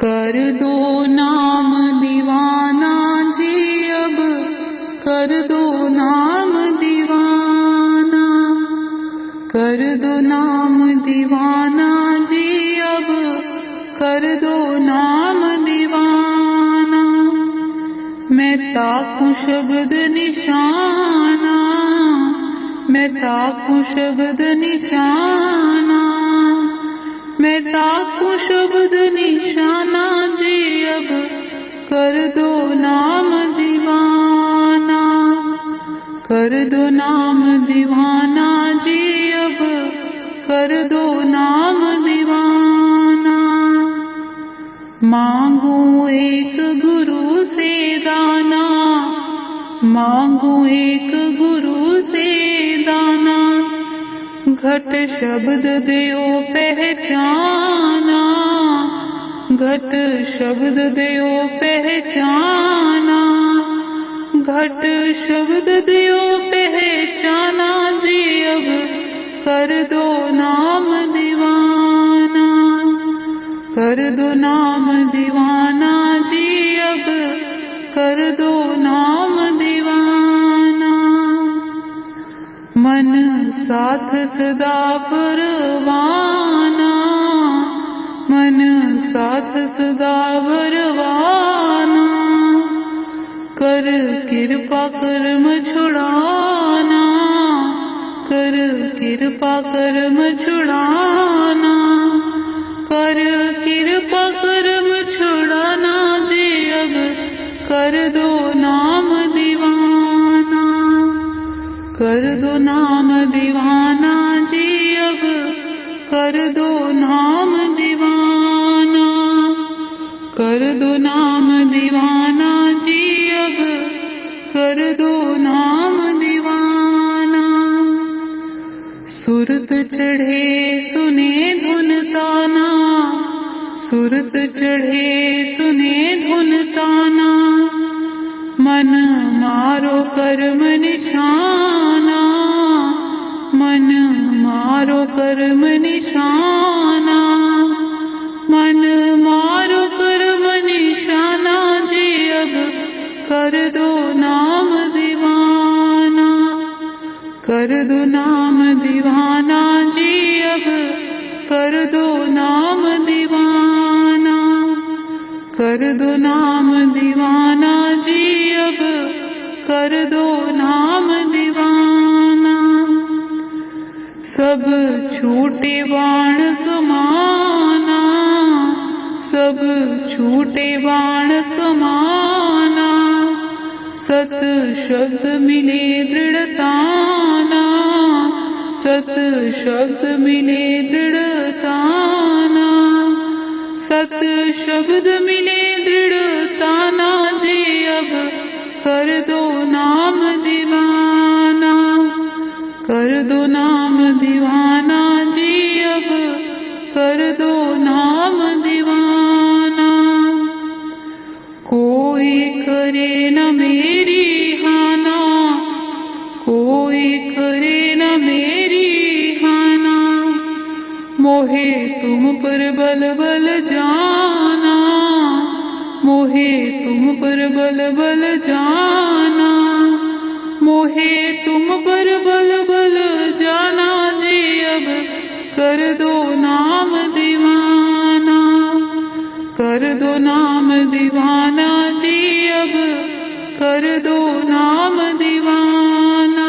कर दो नाम दीवाना जी अब, कर दो नाम दीवाना, कर दो नाम दीवाना जी अब, कर दो नाम दीवाना। मैं ताकूं शब्द निशाना, मैं ताकूं शब्द निशाना, मैं ताकूं शब्द निशाना जी अब, कर दो नाम दीवाना, कर दो नाम दीवाना जी अब, कर दो नाम दीवाना। मांगू एक गुरु से दाना, मांगू एक गुरु से दाना, घट शब्द देओ पहचाना, घट शब्द देओ पहचाना, घट शब्द देओ पहचाना जी अब, कर दो नाम दीवाना, कर दो नाम दीवाना जी अब, कर दो नाम दीवाना। मन साथ सदा परवाना, मन साथ सदा परवाना, कर कृपा कर्म छुड़ाना, कर कृपा कर्म छुड़ाना, कर कृपा कर्म छुड़ाना जी अब, कर दो नाम दीवाना, कर दो नाम दीवाना जी अब, कर दो नाम दीवाना, कर दो नाम दीवाना जी अब, कर दो नाम दीवाना। सुरत चढ़े सुने धुन ताना, सुरत चढ़े सुने धुन ताना, मन मारो कर्म निशाना, मन मारो कर्म निशाना, मन मारो कर्म निशाना जी अब, कर दो नाम दीवाना, कर दो नाम दीवाना जी अब, कर दो नाम दीवाना, कर दो नाम दीवाना जी अब, कर दो नाम दीवाना। सब छूटे बाण कमाना, सब छूटे बाण कमाना, सत शब्द मिले दृढ़ताना, सत शब्द मिले दृढ़ताना, सत शब्द मिले दृढ़ताना जी अब, कर दो नाम दीवाना, कर दो नाम दीवाना जी अब, कर दो नाम दीवाना। कोई करे न मेरी हाना, कोई करे न मेरी हाना, मोहे तुम पर बल बल जाना, मोहे तुम पर बल बल जाना, मोहे तुम पर बल बल जाना जी अब, कर दो नाम दीवाना, कर दो नाम दीवाना जी अब, कर दो नाम दीवाना,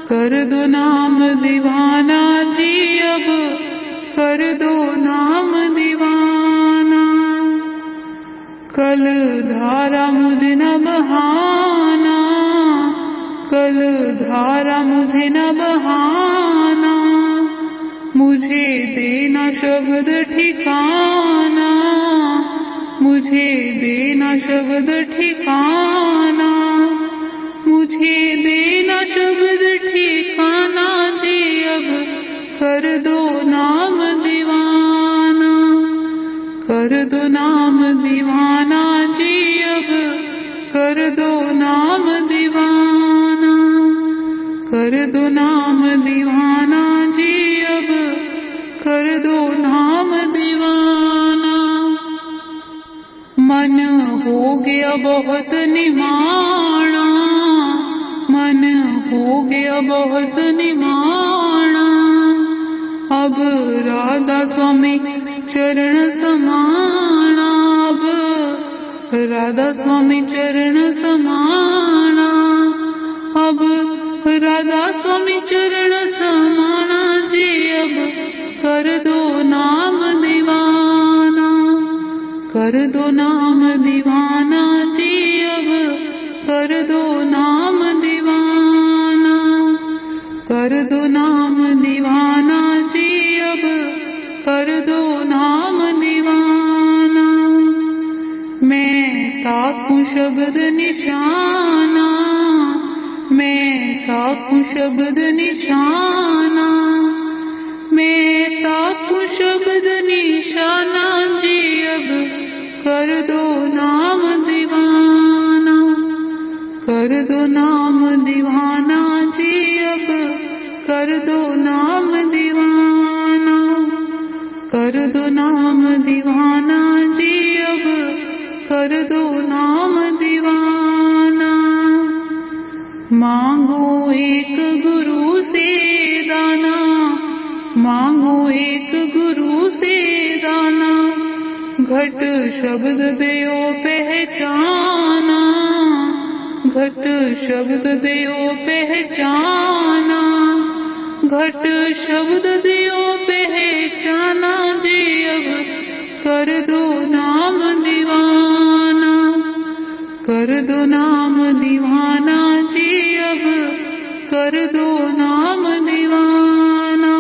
कर दो नाम दीवाना जी अब, कर दो नाम दीवाना। कल धारा मुझे न बहाना, कल धारा मुझे न बहाना, मुझे देना शब्द ठिकाना, मुझे देना शब्द ठिकाना, मुझे देना शब्द ठिकाना जी अब, कर दो नाम दीवाना, कर दो नाम दीवाना जी अब, कर दो नाम दीवाना, कर दो नाम दीवाना जी अब, कर दो नाम दीवाना। मन हो गया बहुत निमाणा, मन हो गया बहुत निमाणा। अब राधा स्वामी चरण समाना, अब राधा स्वामी चरण समाना, अब राधा स्वामी चरण समाना जी। अब कर दो नाम दीवाना, कर दो नाम दीवाना जी। अब कर दो नाम दीवाना, कर दो नाम दीवाना जी। अब कर दो नाम दीवाना। मैं ताकूं शब्द निशाना, मैं ताकूं शब्द निशाना, मैं ताकूं शब्द निशाना जी। अब कर दो नाम दीवाना, कर दो नाम दीवाना जी। अब कर दो नाम दीवाना, कर दो नाम दीवाना जी। अब कर दो नाम दीवाना। मांगो एक गुरु से दाना, मांगो एक गुरु से दाना। घट शब्द देओ पहचाना, घट शब्द देओ पहचाना, घट शब्द देओ पहचाना जी। अब कर दो नाम दीवाना, कर दो नाम दीवाना जी। अब कर दो नाम दीवाना,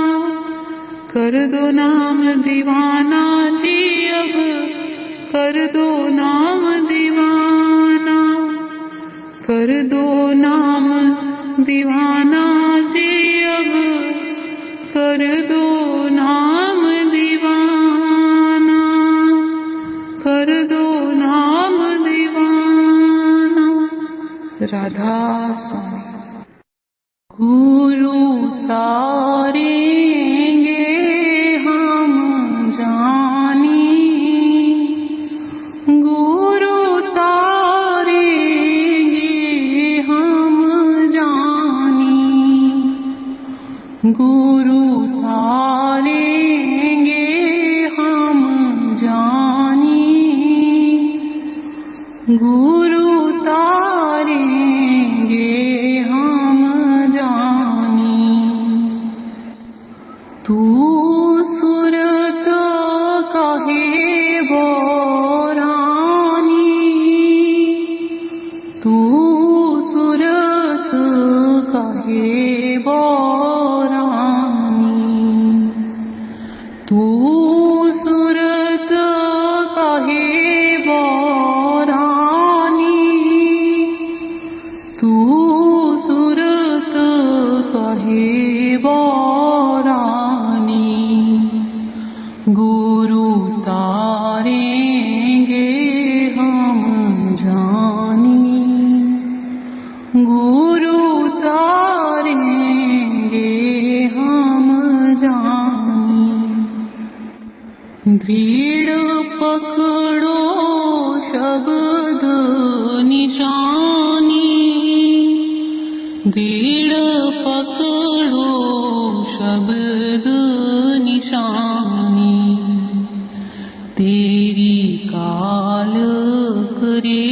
कर दो नाम दीवाना जी। अब कर दो नाम दीवाना, कर दो नाम दीवाना जी। अब कर दो नाम दीवाना, कर दो नाम दीवाना। राधा स्वामी। गुरु तारेंगे हम जानी, गुरु तारेंगे हम जानी, गुरु तारेंगे हम जानी, गुरु तारेंगे हम जानी। तू सूरत काहे बोरानी, तू सूरत काहे बोरानी, तू सूरत काहे बोरानी, तू सूरत काहे बोरानी। गुरु तारेंगे हम जानी, गुरु तारेंगे हम जानी। दृढ़ पकड़ो शब्द निशानी, दृढ़ पकड़ो शब्द निशानी। तेरी काल करे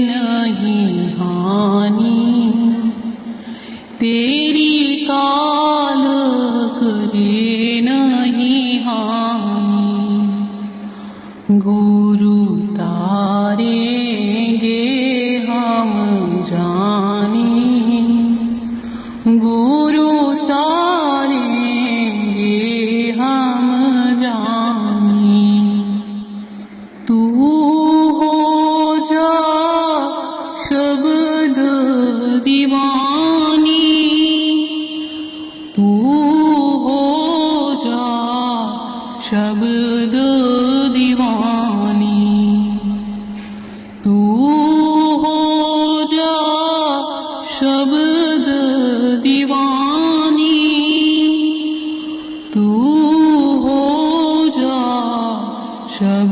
नहीं हानि, तेरी काल करे नहीं हानि। गुरु तारेंगे हम जानी, गुरु तारेंगे हम जानी। तू हो जा शब्द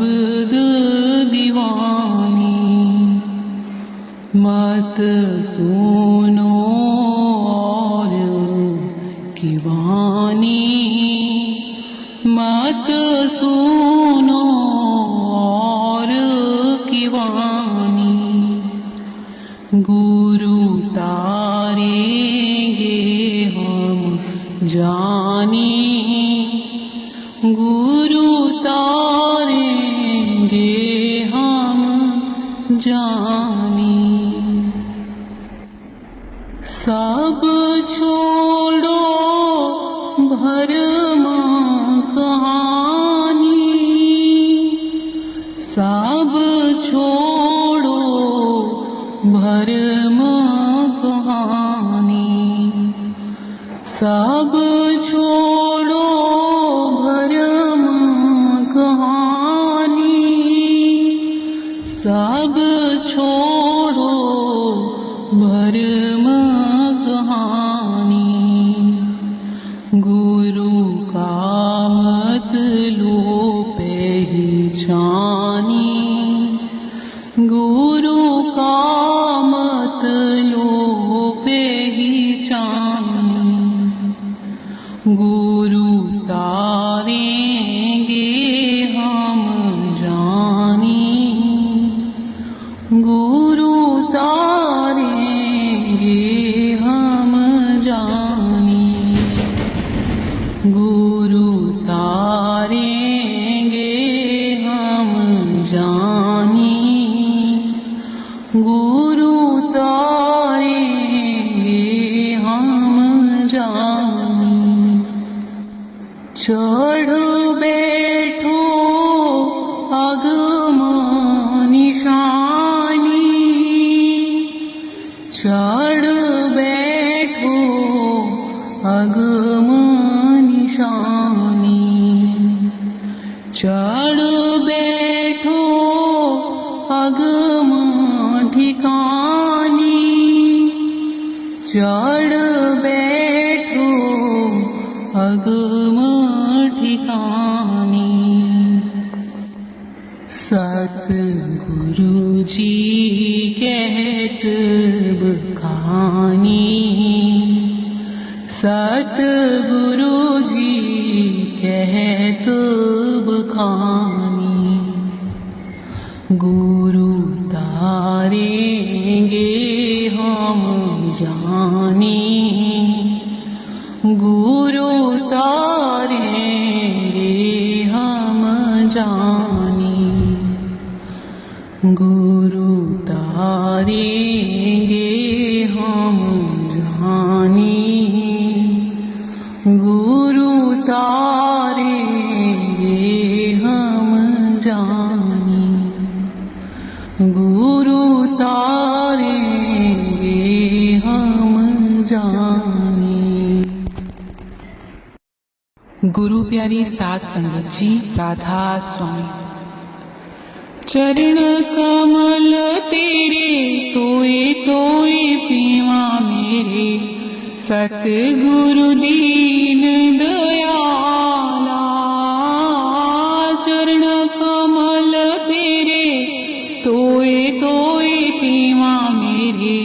शब्द दीवानी मत सुनो और की वाणी मत सुनो और की वाणी गुरु तारेंगे हम जानी गुरु तारेंगे हम जानी सब छोड़ो भरम कहानी सब छोड़ो भरम कहानी सब छोड़ो भरम कहानी सब छोड़ो भरम कहानी गुरु का मत लो पहचानी गुरु का मत लो पहचानी गुरु तारेंगे हम जानी गुरु तारेंगे हम जानी गुरु तारेंगे हम जानी गुरु तारेंगे हम जानी चढ़ बैठो अगम निशानी चढ़ बैठो अगम निशानी चढ़ बैठो अगम ठिकानी चढ़ बैठो अगम ठिकानी सतगुरु जी कहत कहानी सतगुरु जी कहत बखानी गुरु तारेंगे हम जानी गुरु तारेंगे हम जानी गुरु तारेंगे हम जानी गुरु तारेंगे हम जानी गुरु तारेंगे हम जानी। गुरु प्यारी सात संगत जी राधा स्वामी। चरण कमल तेरे तोए तोए पीवा मेरे सतगुरु दीन दयाला। चरण कमल तेरे तोए तोए पीवा मेरे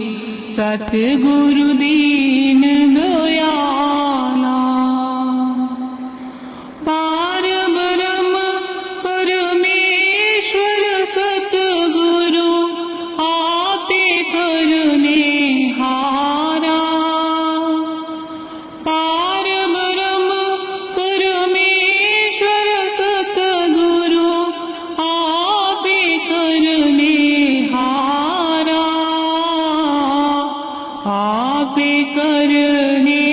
सतगुरु दीन दयाला। पार ब्रह्म परमेश्वर सतगुरु आपे करने हारा। पार ब्रह्म परमेश्वर सतगुरु आपे करने हारा। आपे करने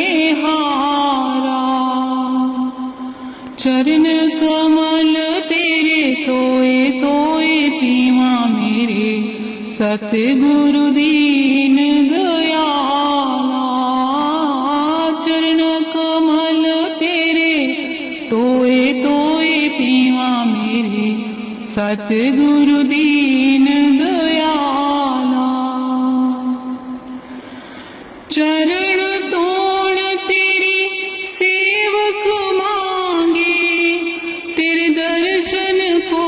हारा। चरण कमल तेरे तोए तोए पीवा मेरे सतगुरु दीन दयाला। चरण कमल तेरे तोए तोए पीवा मेरे सतगुरु दीन दयाला। चरण तोड़ तेरे सेवक मांगे तेरे दर्शन को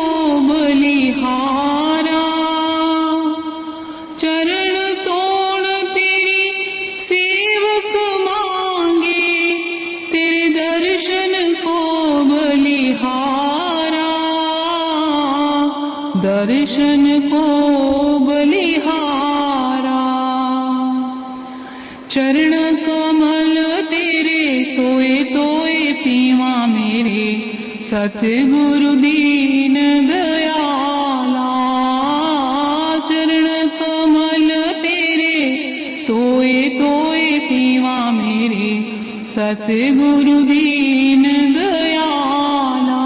दर्शन को बलिहारा। चरण कमल तेरे तोए तोए पीवा मेरे, सतगुरु दीन दयाला। चरण कमल तेरे तोए तोए पीवा मेरे, सतगुरु दीन दयाला।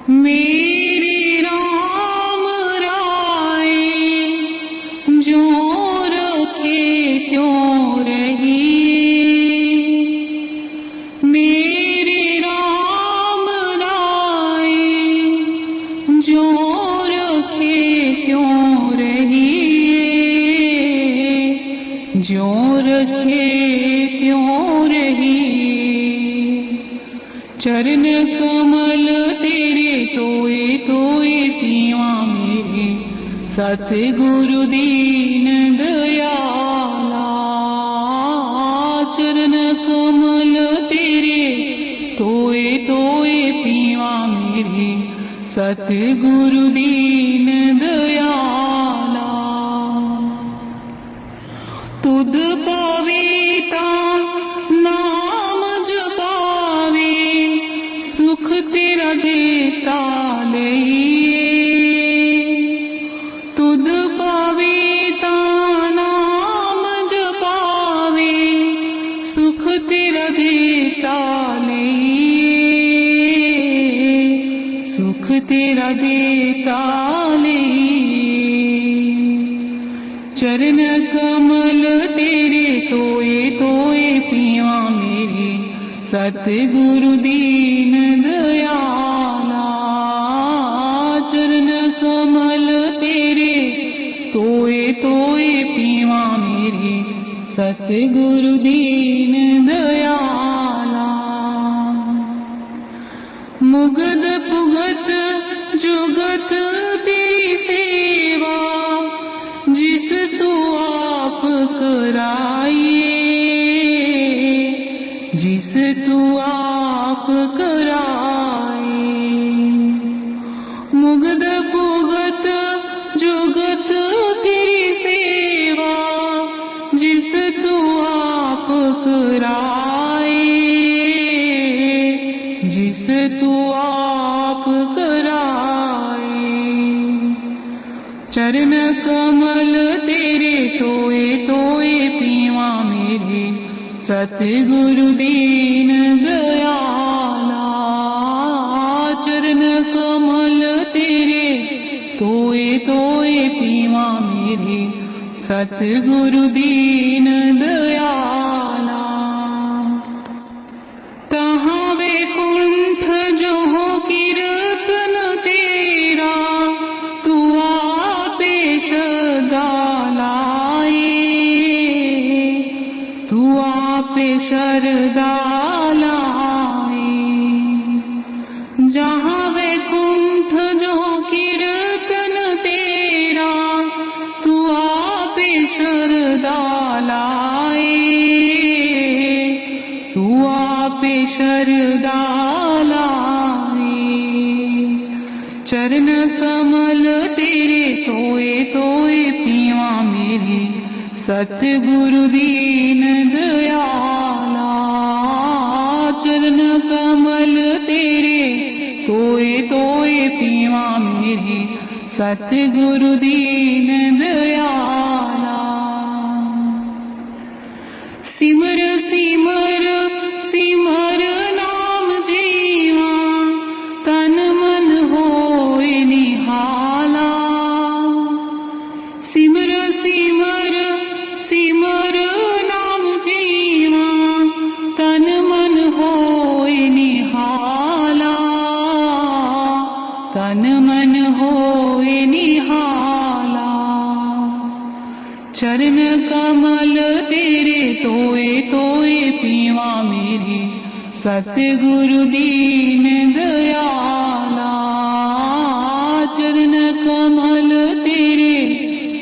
मेरे राम राय जो रखे त्यों रहिए। मेरे राम राय जो रखे त्यों रहिए। जो रखे त्यों रहिए। चरण कमल तेरे तोए तोए पीवा मेरे, सतगुरु दीन दयाला। चरण कमल तेरे तोए तोए पीवा मेरे, सतगुरु दीन दयाला। तुद पावेता नाम जपावे, सुख तेरा देता लइए। तुद पावेता नाम जपावे, सुख तेरा देता लइए। सुख तेरा देता लइए। चरण कमल तेरे तोए तोए पीवा मेरे, सतगुरु दीन दयाला। चरण कमल तेरे तोए तोए पीवा मेरे, सतगुरु दीन दयाला। मुगद पुगत जुगत तेरी सेवा, जिस तू आप कराइए। जिस तू आप कराए। मुगद पुगत जुगत तेरी सेवा, जिस तू आप कराए। जिस तू आप कराए। चरण कमल तेरे तोए तोए पीवा मेरे, सतगुरु दीन दयाला। चरण कमल तेरे तोए तोए पीवा मेरे, सतगुरु दीन दयाला। तहाँ वैकुंठ जो हो कीर्तन तेरा, तू आपे सदा लाए। तू आपे शरदा लाए। जहाँ वैकुंठ जो कीर्तन तेरा, तू आपे शरदा लाए। तू आपे शरदा लाए। चरण कमल तेरे तोए तोए पीवा मेरे, सतगुरु दीन दयाला। चरण कमल तेरे तोए तोए पीवा मेरे, सतगुरु दीन दयाला। सिमर सिमर सिमर नाम जीवा, तन मन होए निहाला। सिमर सिमर सिमर नाम जीवा, तन मन होए निहाला। तन मन होए निहाला। चरण कमल तेरे तोए तोए पीवा मेरे, सतगुरु दीन दयाला। चरण कमल तेरे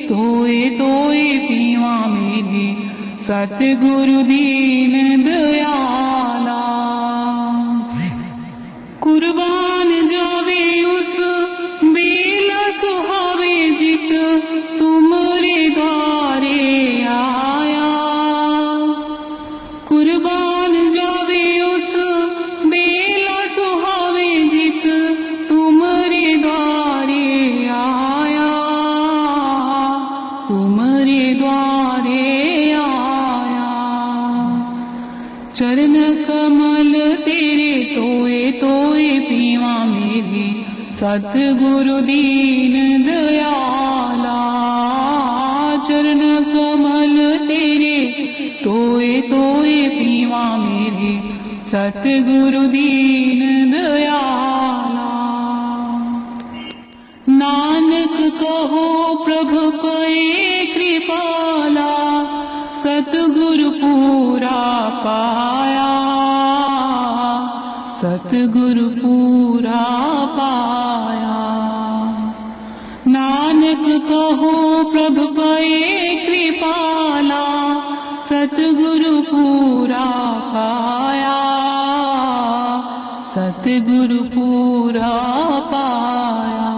तोए तोए पीवा मेरे, सतगुरु दीन दयाला। कुर्बान जावे उस सतगुरु दीन दयाला, चरण कमल तेरे तोए तोए पीवा मेरे, सतगुरु दीन दयाला। नानक कहो प्रभु पए कृपाला, सतगुरु पूरा पाया, सतगुरु पूरा पाया। नानक कहो प्रभु पए कृपाला, सतगुरु पूरा पाया, सतगुरु पूरा पाया।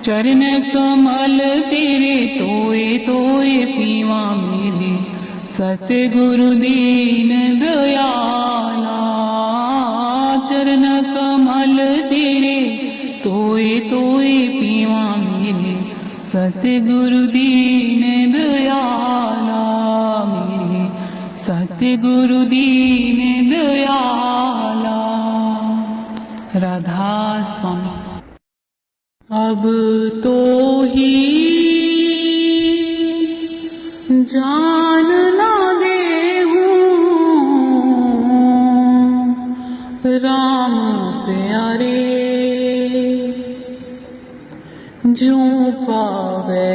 चरण कमल तेरे तोए तोए पीवा मेरे, सतगुरु दीन दयाला। चरण कमल तेरे तोए तोए पीवा मेरे, सतगुरु दीन दयाला मेरे, सतगुरु दीन दयाला। राधा स्वामी। अब तो ही जानना देहूं राम प्यारे, ज्यों पावे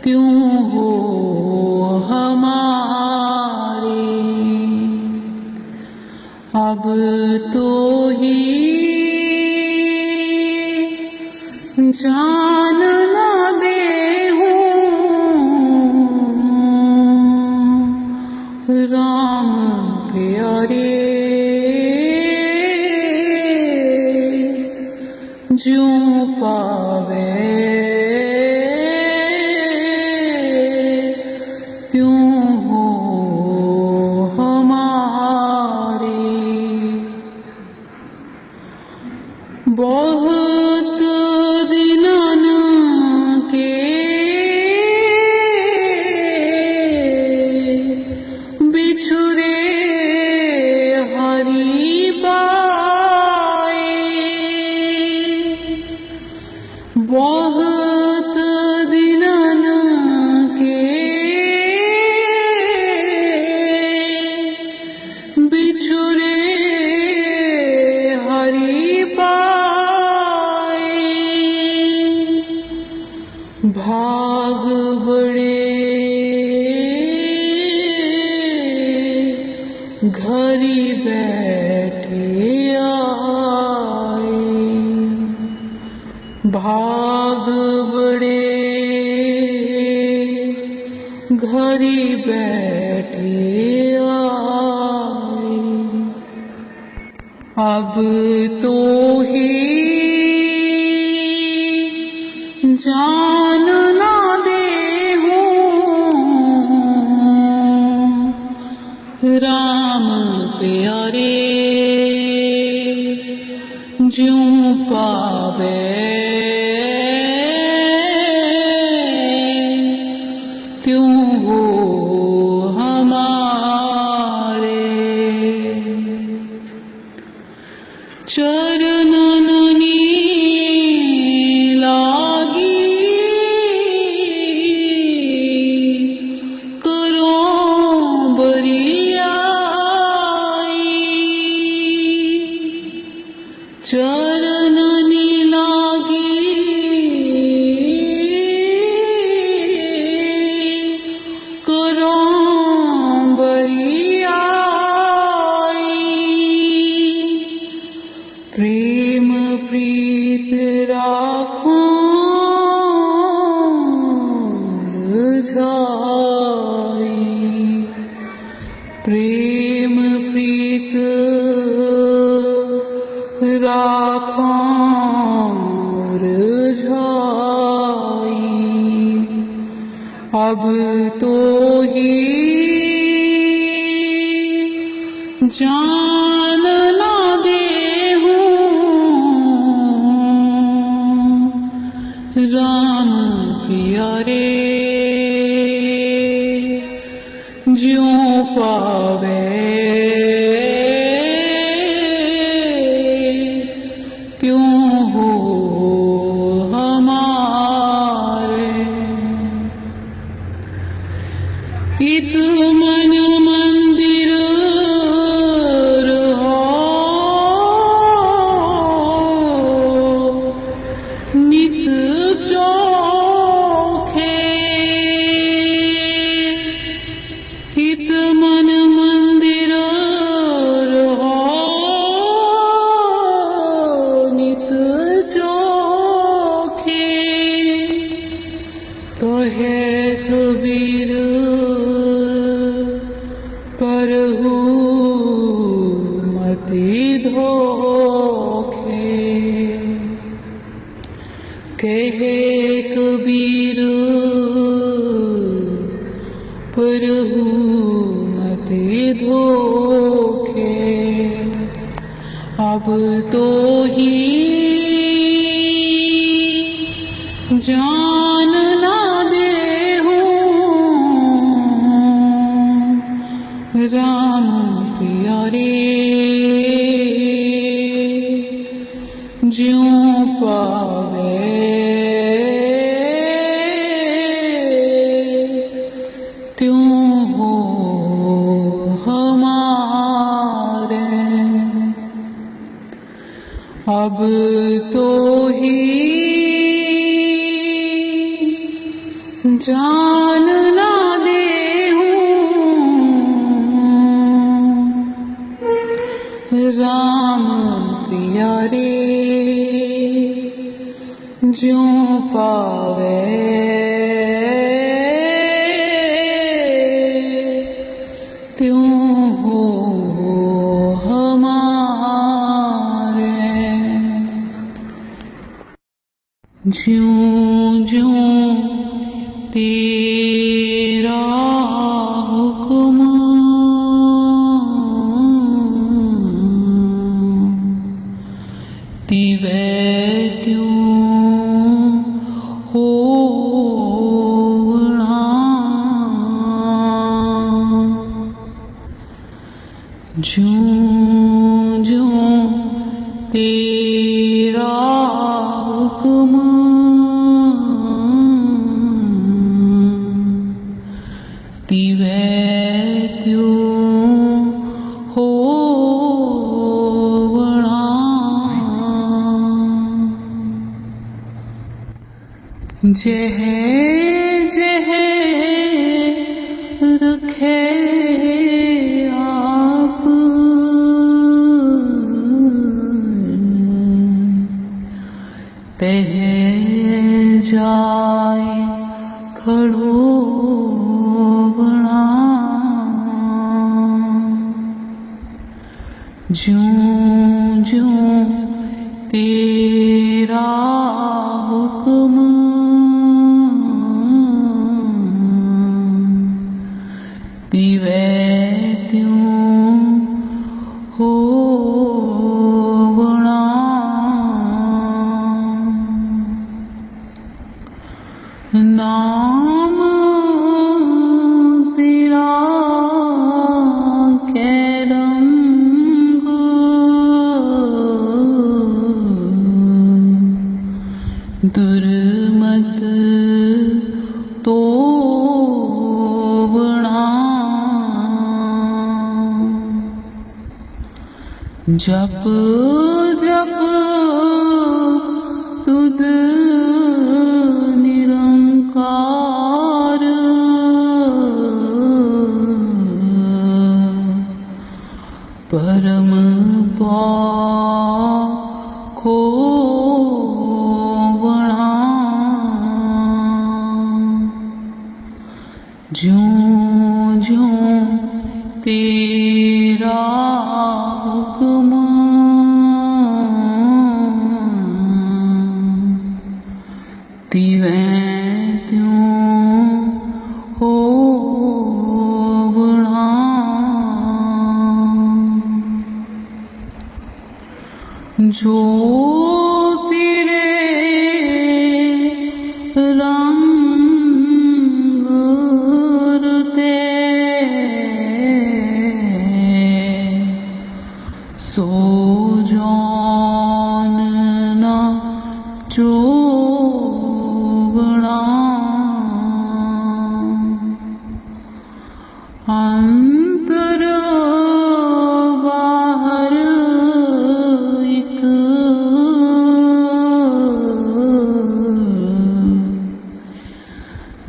त्यों हो हमारे। अब तो ही जानना देहूं राम प्यारे, ज्यों पावे त्यों हो हमारे। बहुत दिनन के बिछुरे हरि पाए, बहुत दिनन के बिछुरे हरि पाए। भाग बड़े घरी बैठे आए, भाग बड़े घरी बैठे आए। अब तो ही जानना देहूं राम प्यारे, ज्यों पावे त्यों हो हमारे। चरणन लागी करो बरियाई, चरणन लागी करो बरियाई। प्रेम प्रीत राखो जाई, प्रेम प्रीत राखो जाई। अब तो ही जानना देहूं राम प्यारे, ज्यों पावे अब तो ही जान ना दे राम प्यारे ज्यों पावे त्यों हो हमारे। अब तो ही जान ना दे राम प्यारे ज्यों पावे त्यों हो हमारे। ज्यों ज्यों तेरा हुक्म तिवै त्यों होना। ज्यों ज्यों तेरा हुक्म तिवै त्यों होना। जह जह रखे आप तह जाए खड़ो बना। ज्यों ज्यों तेरा हुक्म तिवै त्यों होना। नाम तेरा कै रंग दुर्मत तो बना। जप जप तुद निरंकार परम पाखो बना। ज्यों ज्यों तेरा हुक्म तिवै त्यों होना। जो तेरे रंग रते सो जानना चोबड़ा। अंतर बाहर एक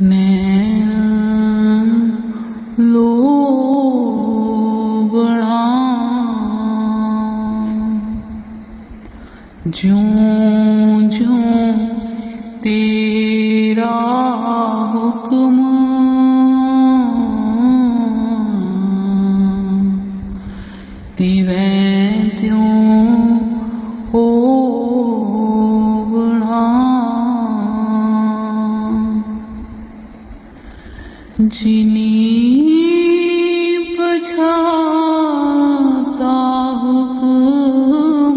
नैन लोबड़ा। ज्यों ज्यों तेरा हुक्म तिवै त्यों होना। जिनी पछाता हुक्म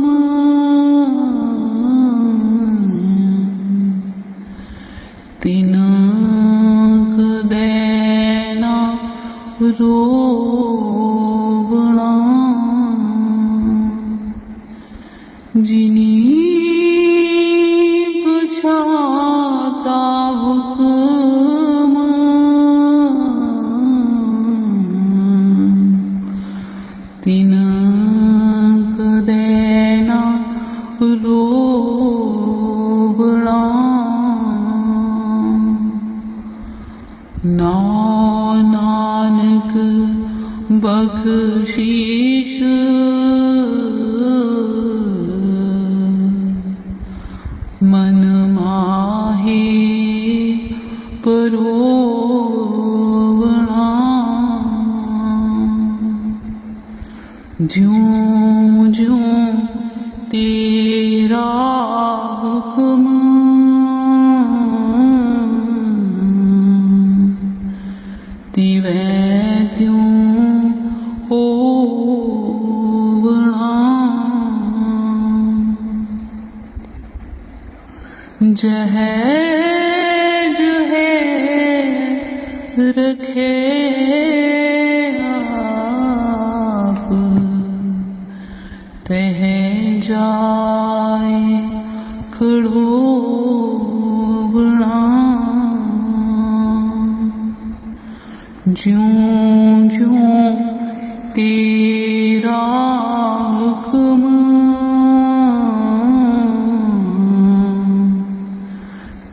जिनी बुझाता हुक्म तिन देना रोबड़ा नानक बख्शीश मन माहे परोवणा ज्यों ज्यों तेरा हुक्म तिवै त्यों होवणा जह जह रखे आप तह जाए खड़ोवणा ज्यों ज्यों तेरा हुक्म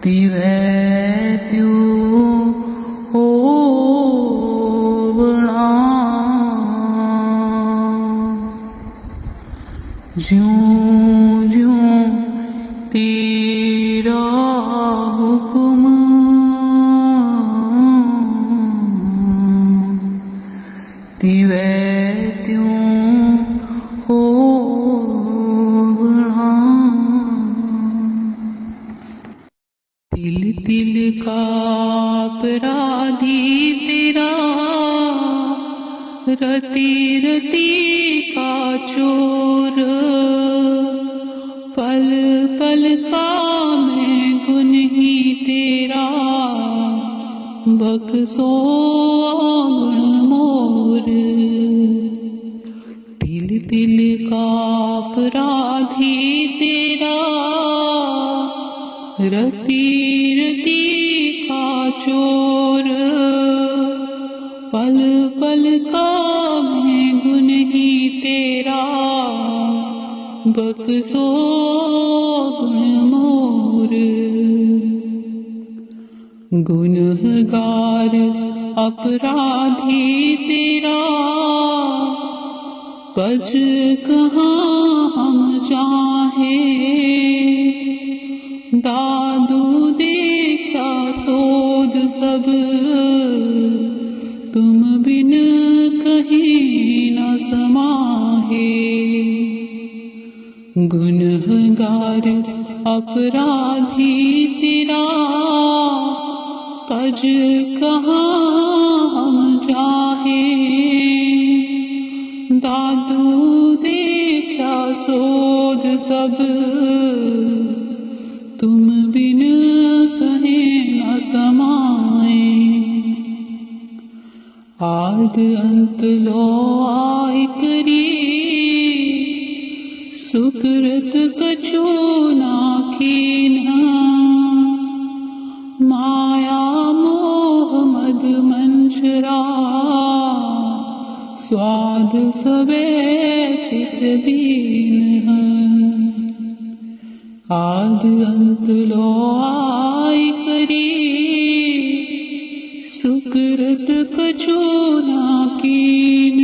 तिवै त्यों होवणा ज्यों ज्यों तेरा हुक्म तिवै त्यों होवणा तिल तिल का अपराधी तेरा रति रति का चोर पल पल का मैं गुन ही तेरा बख्शो गुण मोर तिल तिल का अपराधी तेरा रति रति का चोर पल पल का मैं गुन ही तेरा बख्शो गुण मोर गुनहगार अपराधी तेरा पज कहाँ हम चाहे दादू देखा सोध सब तुम बिन कहीं न समाहे गुनहगार अपराधी तेरा पज कहाँ हम चाहे दादू देखा सोध सब तुम बिन कहे न समाए आद अंत लो आय करी सुकृत कछु नाखीन्हा माया मोह मद मंशरा स्वाद सबे चित दीन आद अंत लो आय करी सुकृत कछु नाकीन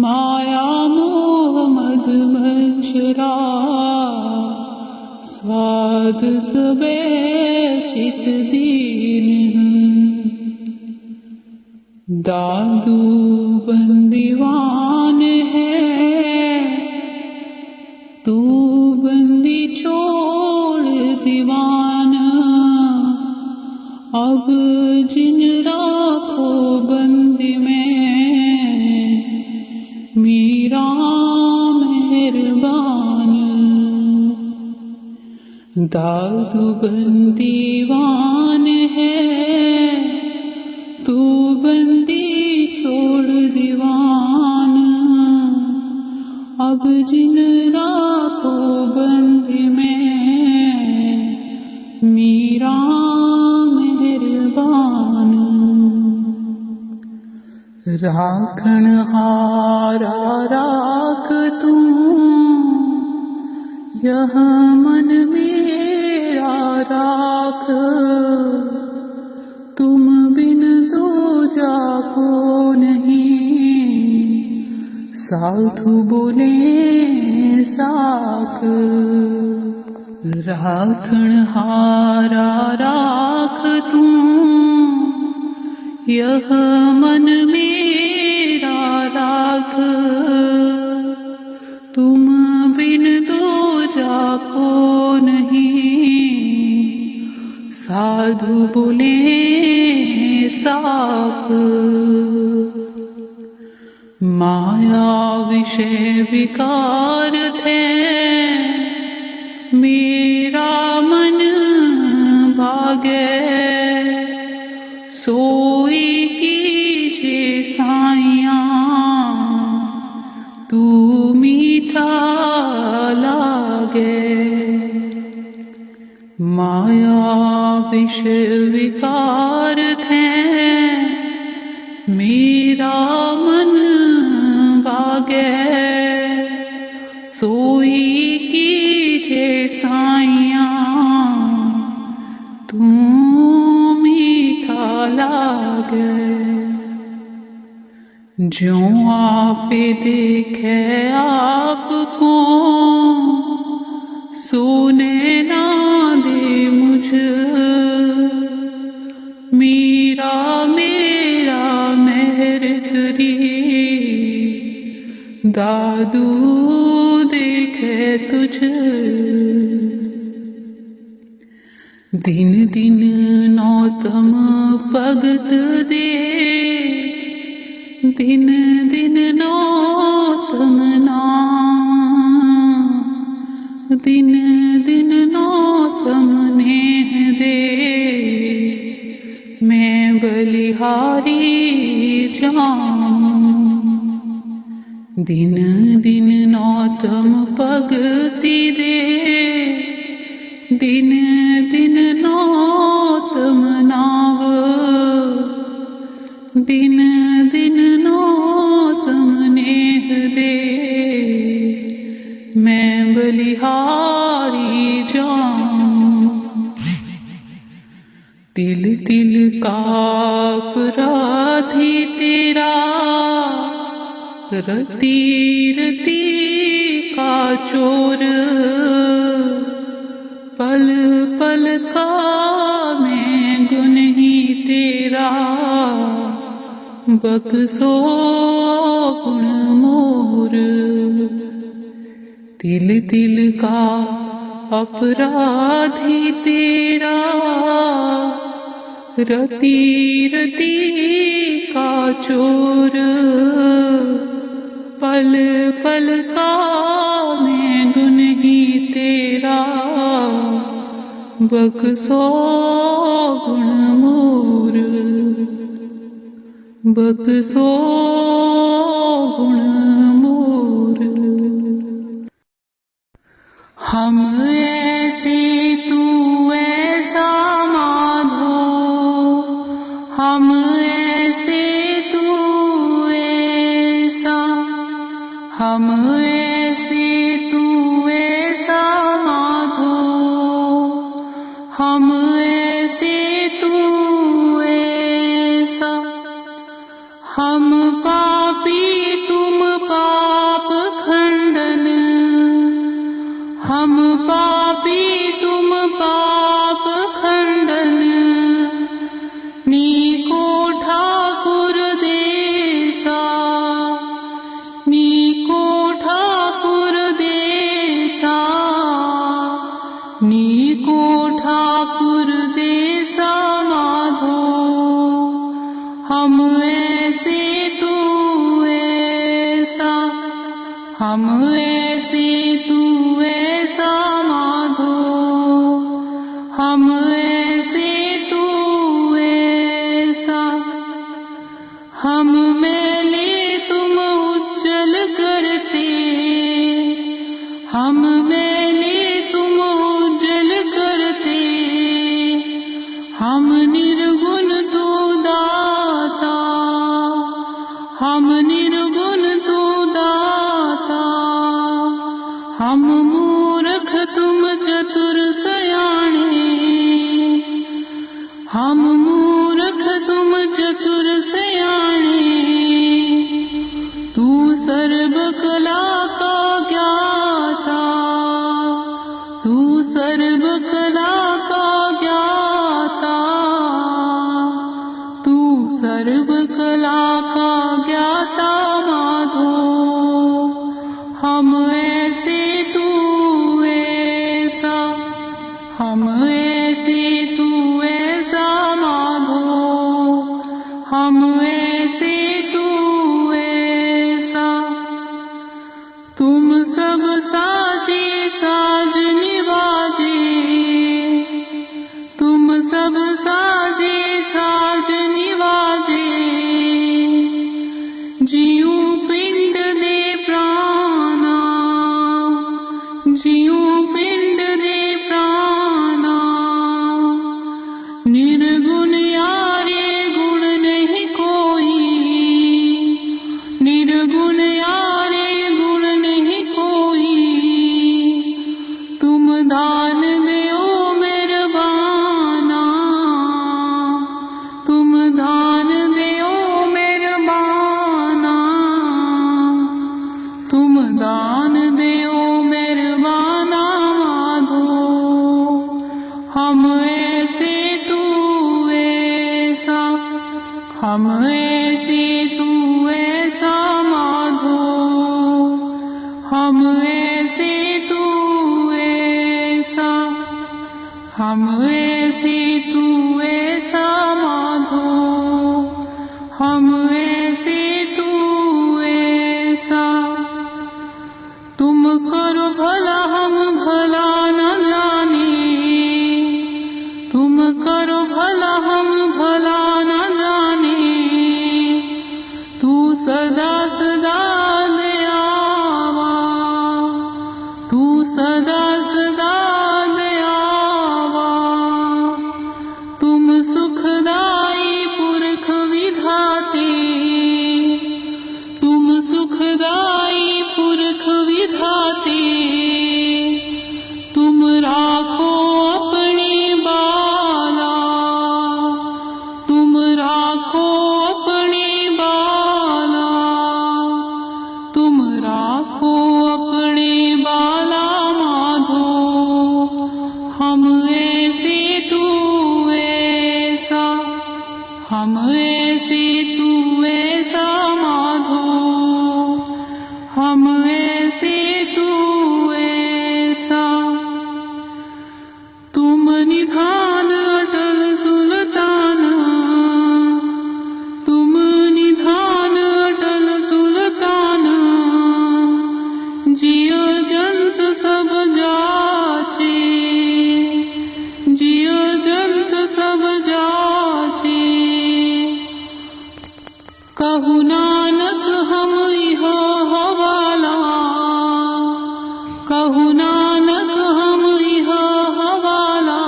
माया मोह मद मंशरा स्वाद सबे चित दीन दादू बंदीवान है तू बंदी छोड़ दीवाना अब जिन राखो बंदी में मीरा मेहरबान दादू बंदीवान है तू बंदी छोड़ दीवान अब जिन राखों बंद में मीरा मेहरबान। राखण हारा राख तू यह मन मेरा राख, तुम बिन दूजा को नहीं साधु बोले साख। राखण हारा राख तू यह मन मेरा राख, तुम बिन दूजा को नहीं साधु बोले साख। माया विषय विकार थे मेरा मन भागे, सोई कीजे साइया तू मीठा लागे। माया विषय विकार थे मेरा मन भागे, सोई कीजे साइया तू मीठा लागे। ज्यों आपे देखे आपको सोने ना दे मुझ, मीरा मेरा मेहर करी दादू देखे तुझ। दिन दिन नौतम भगत दे, दिन दिन नौतम नाम, दिन दिन नौतम नेह दे मैं बलिहारी जाऊं। दिन दिन नौतम भगति दे, दिन दिन नौतम नाव, दिन दिन नौतम नेह दे मैं बलिहारी जाऊं। तिल तिल का अपराधी तेरा, रति रति का चोर, पल पल का मैं गुन ही तेरा बक्सो गुण मोर। तिल तिल का अपराधी तेरा, रति रति का चोर, पल पल का मैं गुन ही तेरा बक्सो गुण मोर, बक्सो गुण मोर। हम ऐसे तू ऐसा माधो, हम ऐसे तू ऐसा, हम ऐसे तू ऐसा माधो, हम ऐसे तू ऐसा। हम पापी तुम पाप खंडन, हम पापी तुम पाप खंडन। नीको ठाकुर देसा, नीको ठाकुर देसा, नीको ठाकुर देसा माधो। हम ऐसे तू ऐसा, हम ऐसे तू ऐसा माधो, हम ऐसे तू ऐसा। हम मैले तुम उज्जल करते, सर्व कला का ज्ञाता, तू सर्व कला का ज्ञाता, तू सर्व कला का ज्ञाता माधो। हम ऐसे तू ऐसा, हम ऐसे तू ऐसा माधो, हम ऐसे तू ऐसा। तुम सब साजे साज निवाजे, तुम सब साजे साज निवाजे। जीऊं पिंड दे प्राणा, जीऊं पिंड दे प्राणा। निर्गुण यारे गुण नहीं कोई, निर्गुण यारे गुण नहीं कोई। तुम दान देओ मेहरबाना, तुम दान देओ मेहरबाना, तुम दान देओ मेहरबाना माधो। हम ऐसे तू ऐसा, हम ऐसे तू ऐसा माधो, हम ऐसे तू ऐसा, हम ऐसे तू ऐसा माधो, हम ऐसे तू ऐसा। तुम करो भला हम भला न जाने, तुम करो भला हम भला न जाने। तू सदा सदा दयावा, तू सदा सदा दयावा। तुम सुखदाई पुरख विधाते, तुम सुखदाई पुरख विधाते। तुम राखो अपने बाला, तुम राखो अपने बाला, तुम राखो अपने बाला माधो। हम ऐसे तू ऐसा, हम ऐसे तू ऐसा माधो, हम ऐसे तू ऐसा। तुम निधान अटल सुल्ताना, तुम निधान अटल सुल्ताना। जियो जंत सब जाचे, जियो जंत सब जाचे। कहु नानक हम इह हवाला, कहु नानक हम इह हवाला।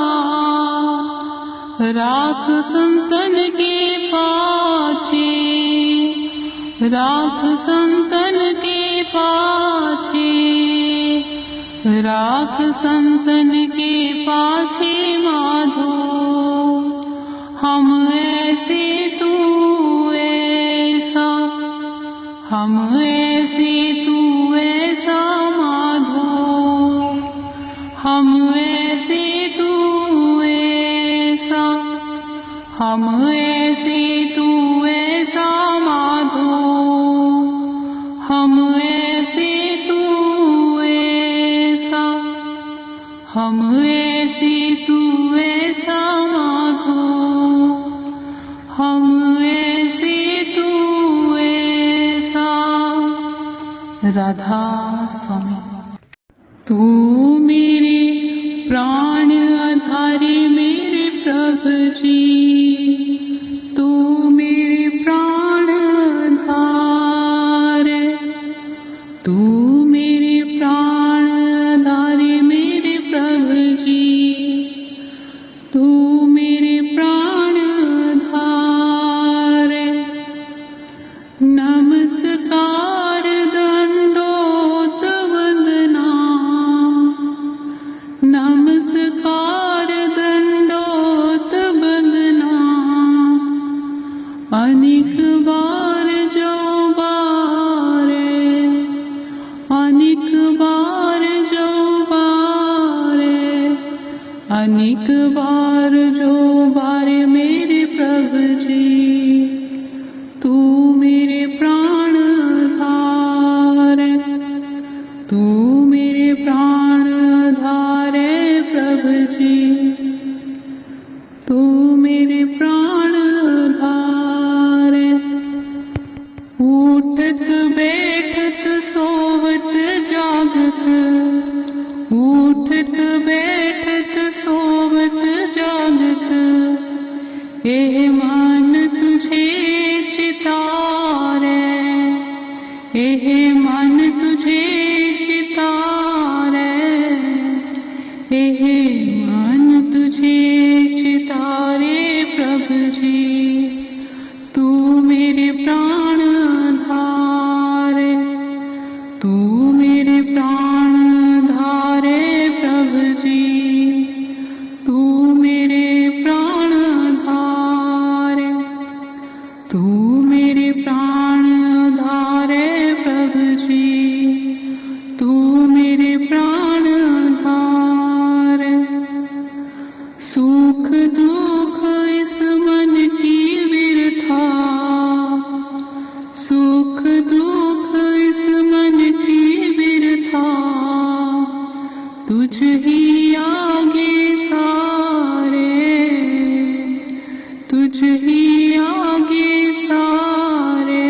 राख संतन के पाछे, राख संतन के पाछे, राख संतन के पाछे माधो। हम ऐसे तू ऐसा, हम ऐसे तू ऐसा माधो, हम ऐसे तू ऐसा, हम ऐसे तू ऐसा माधो, हम ऐसे तू ऐसा, हम ऐसे तू ऐसा माधो, हम ऐसे तू ऐसा। राधा स्वामी। तू मेरे प्राण आधारी मेरे प्रभु जी, तू मेरे प्राण आधार, तू मेरे प्राण आधारी मेरे प्रभु जी, तू मेरे प्राण आधार। नमस्कार दंडोत वंदना, नमस्कार दंडोत वंदना। अनेक बार जो बारे, अनेक बार जो बार मेरे प्रभु जी, तू मेरे प्राण धार, तू मेरे प्राण धारे प्रभु जी, तू मेरे प्राण धार। उठत बैठत सोवत जागत, उठत बैठत सोवत जागत, एह मन तुझे चितारे, एह मन तुझे चितारे, एह मन तुझे चितारे प्रभु जी, तू मेरे प्राण धारे, तू मेरे प्राण धारे प्रभु जी, तू मेरे प्राण धारे, तू मेरे प्राण धारे प्रभु जी, तू मेरे प्राण धारे। सुख दुख इस मन की बिरथा, सुख दुख इस मन की बिरथा, तुझ ही आगे सारे, तुझ ही आगे सारे,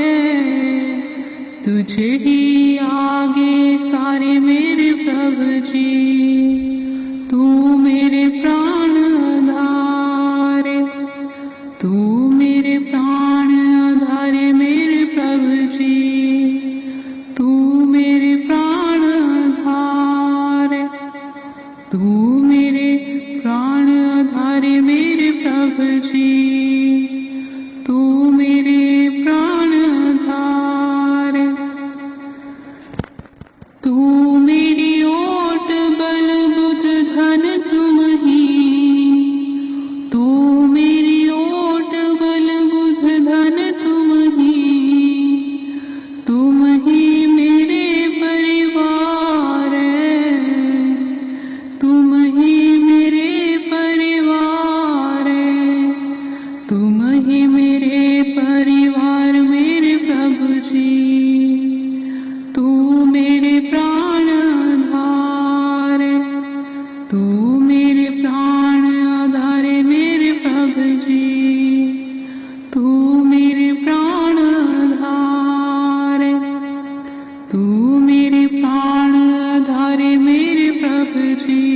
तुझ ही आगे सारे मेरे प्रभु जी, तू मेरे प्राण धारे, तू मेरे प्राण धारे मेरे प्रभु जी, तू मेरे प्राण धारे, तू मेरे प्राण धारे मेरे प्रभु जी, तू मेरे प्राण धारे। तू मेरी ओट बल बुध धन तुम ही, तू मेरी ओट बल बुध धन तुम ही मेरे परिवार, तुम ही मेरे परिवार, तुम ही मेरे परिवार मेरे प्रभु जी, तू मेरे प्राण धारे, तू मेरे प्राण धारे मेरे प्रभु जी, तू मेरे प्राण धारे, तू मेरे प्राण धारे मेरे प्रभु जी,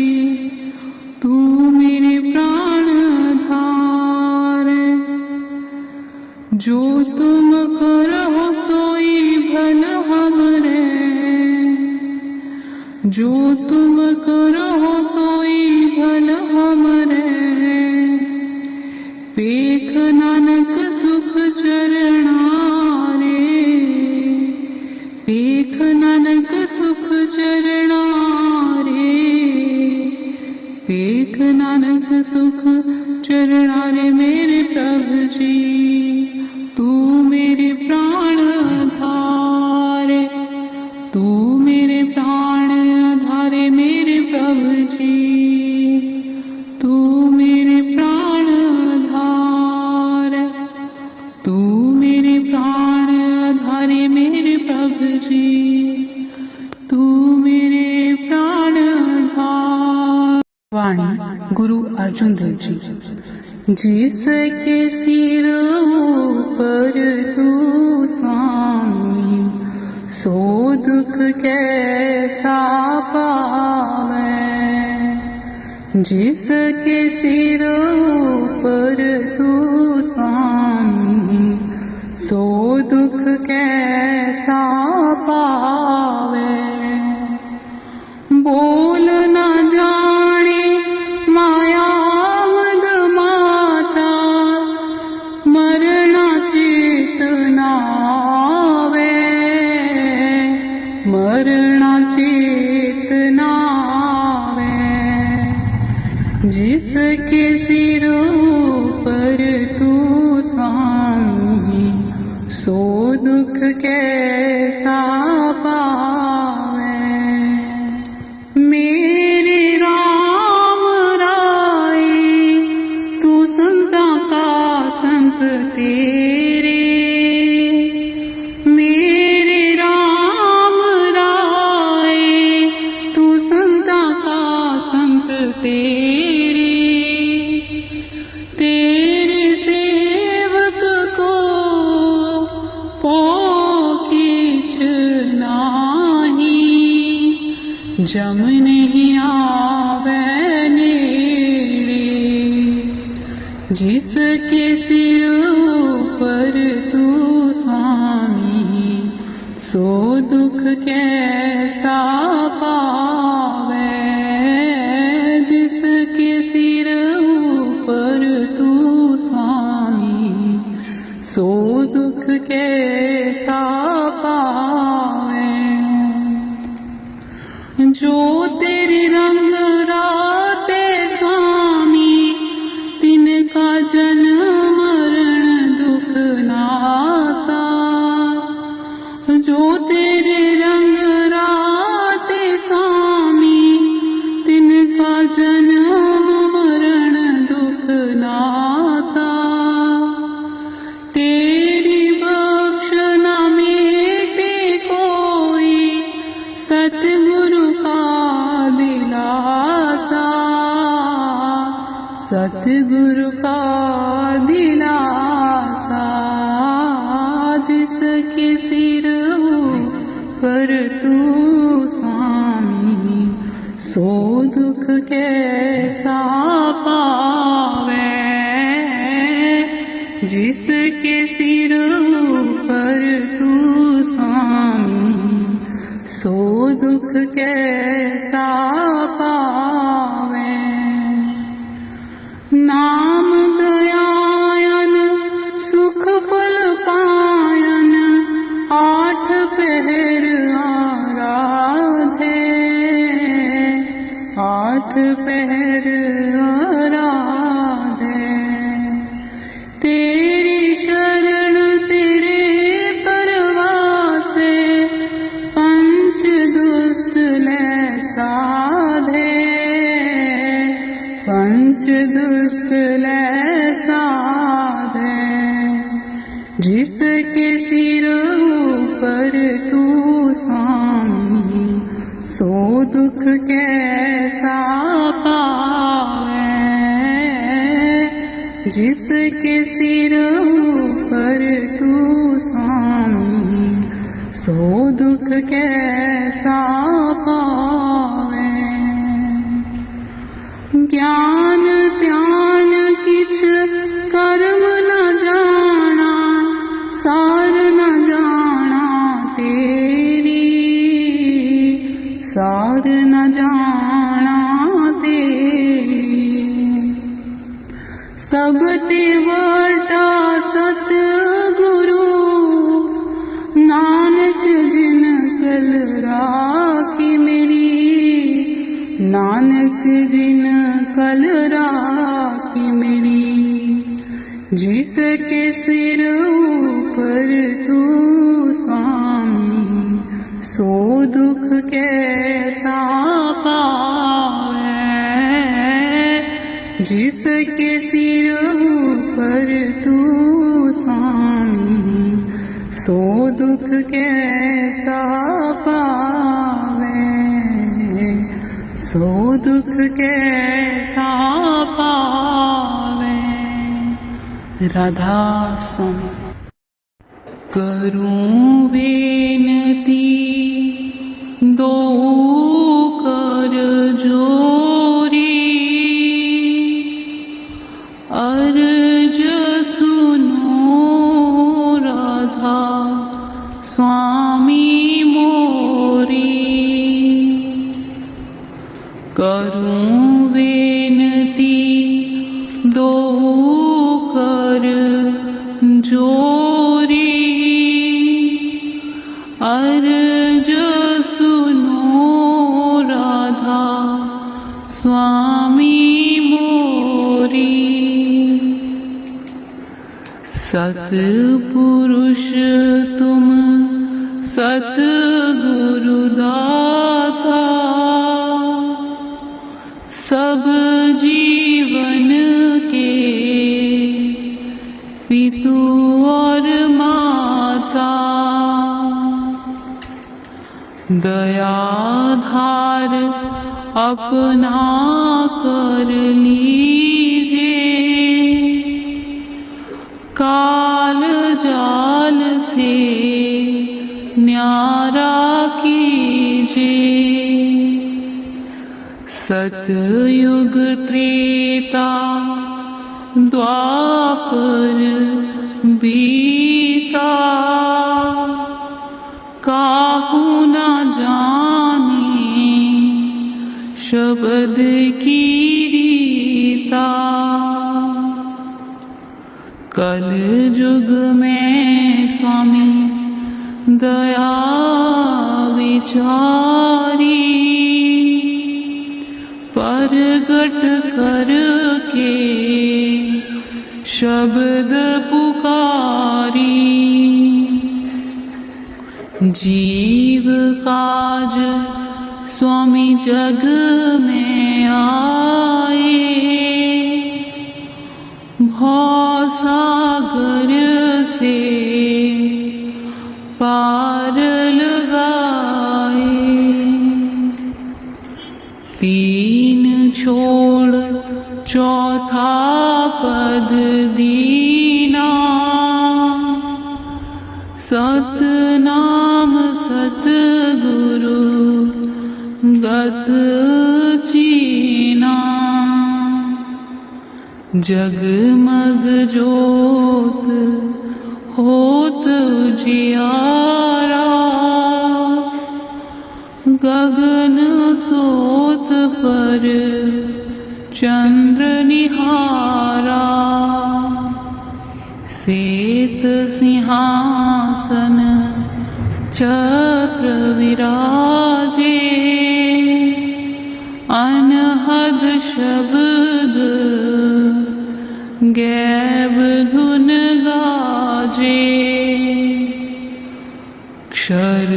तू मेरे प्राण धारे। जो तुम करो सोई भल हमरे, जो तुम करो सोई भल हमरे, पेख नानक सुख चरणारे, पेख नानक सुख चरणारे, पेख नानक सुख चरणारे मेरे प्रभु जी, तू मेरे प्राण धारे, तू मेरे प्राण धारे मेरे प्रभु जी, तू मेरे प्राण धारे, तू मेरे प्राण धारे मेरे प्रभु जी, तू मेरे प्राण धारे। वाणी गुरु अर्जुन देव जी। जिसके सिर ऊपर तू स्वामी, सो दुख कैसा पावे, जिसके सिर ऊपर तू स्वामी, सो दुख कैसा पावे। बोल न जाने माया मद माता, मरना चेतना आवे, मरना चेतना आवे। जिसके सिर पर तू स्वामी, सो दुख कैसा पावे। मेरे राम राम जम नहीं आवे नेड़े। जिसके सिर ऊपर तू स्वामी, सो दुख कैसा पावे। जिसके सिर ऊपर तू स्वामी, सो दुख कैसा पावे। जो तेरे रंग राते स्वामी, तिनका जन्म मरण दुख नासा। जो तेरे रंग राते स्वामी, तिनका जन्म मरण दुख नासा। तेरी बख्श न मेटे कोई, सतगुरु का दिलासा। सतगुरु का दिलासा। जिसके सिर ऊपर तू स्वामी, सो दुख कैसा पावे। जिसके सिर ऊपर तू स्वामी, सो दुख कैसा पावे। नाम दयायन सुख फल पायन, आठ पहर आराधे। आठ पहर आराधे। तेरी शरण तेरे परवासे, पंच दुष्ट ले साधे। पंच दुष्ट ले साधे। जिसके सिर ऊपर तू स्वामी, सो दुख कैसा पावे। जिसके सिर ऊपर तू स्वामी, सो दुख कैसा पावे। ज्ञान ध्यान किछ कर्म न जाना, सार न जाना तेरी। सार न जाना तेरी। सब ते वटा सतगुरु, नानक जिन कल राखी मेरी। नानक जिन कल राखी मेरी। जिसके सिर ऊपर तू स्वामी, सो दुख कैसा पावे। जिसके सिर ऊपर तू स्वामी, सो दुख कैसा पावे। सो दुख कैसा पावे। राधा स्वामी। करूं बेनती दो कर जोरी, अर्ज सुनो राधा स्वामी मोरी। करूं बेनती दो कर जोरी, अर्ज सुनो राधा स्वामी मोरी। सतपुरुष तुम सतगुरु दाता, सब जीवन के पितु और माता। दयाधार अपना कर लीजिए, काल जाल से न्यारा कीजिए। सतयुग त्रेता द्वापर बीता, काहू न जाने शब्द की रीता। कल युग में स्वामी दया विचारी, प्रगट करके शब्द पुकारी। जीव काज स्वामी जग में आए, भव सागर से पार लगाए। तीन छोड़ चौथा पद दीना, सतनाम सतगुरु गत चीना। जगमग जोत होत उजियारा, गगन सोत पर चंद्र निहारा। श्वेत सिंहासन छत्र विराजे, अनहद शब्द गैब धुन गाजे। क्षर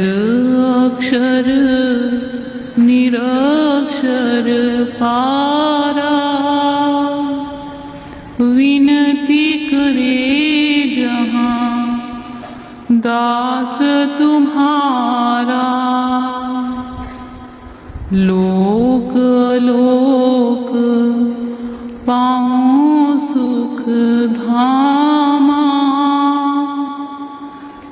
अक्षर निरक्षर पारा, विनती करे जहाँ दास तुम्हारा। लोक लोक पाऊँ सुख धामा,